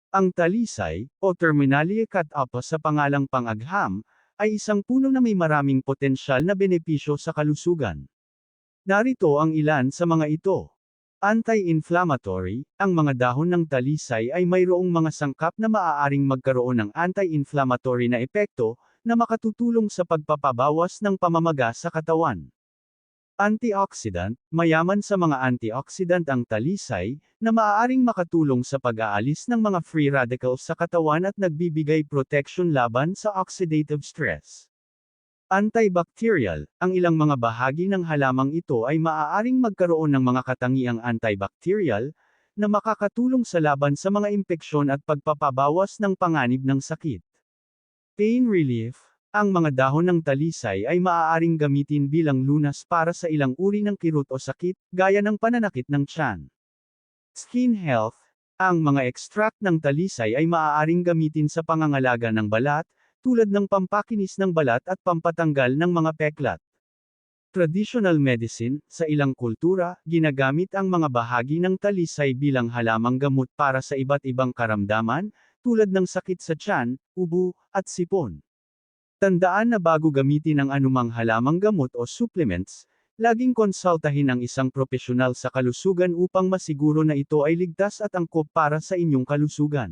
Ang talisay, o Terminalia catapa sa pangalang pang-agham, ay isang puno na may maraming potensyal na benepisyo sa kalusugan. Narito ang ilan sa mga ito. Anti-inflammatory, ang mga dahon ng talisay ay mayroong mga sangkap na maaaring magkaroon ng anti-inflammatory na epekto, na makatutulong sa pagpapabawas ng pamamaga sa katawan. Antioxidant, mayaman sa mga antioxidant ang talisay, na maaaring makatulong sa pag-aalis ng mga free radicals sa katawan at nagbibigay protection laban sa oxidative stress. Antibacterial, ang ilang mga bahagi ng halamang ito ay maaaring magkaroon ng mga katangiang antibacterial, na makakatulong sa laban sa mga impeksyon at pagpapabawas ng panganib ng sakit. Pain relief, ang mga dahon ng talisay ay maaaring gamitin bilang lunas para sa ilang uri ng kirot o sakit, gaya ng pananakit ng tiyan. Skin health, ang mga extract ng talisay ay maaaring gamitin sa pangangalaga ng balat, tulad ng pampakinis ng balat at pampatanggal ng mga peklat. Traditional medicine, sa ilang kultura, ginagamit ang mga bahagi ng talisay bilang halamang gamot para sa iba't ibang karamdaman, tulad ng sakit sa tiyan, ubo, at sipon. Tandaan na bago gamitin ang anumang halamang gamot o supplements, laging konsultahin ang isang propesyonal sa kalusugan upang masiguro na ito ay ligtas at angkop para sa inyong kalusugan.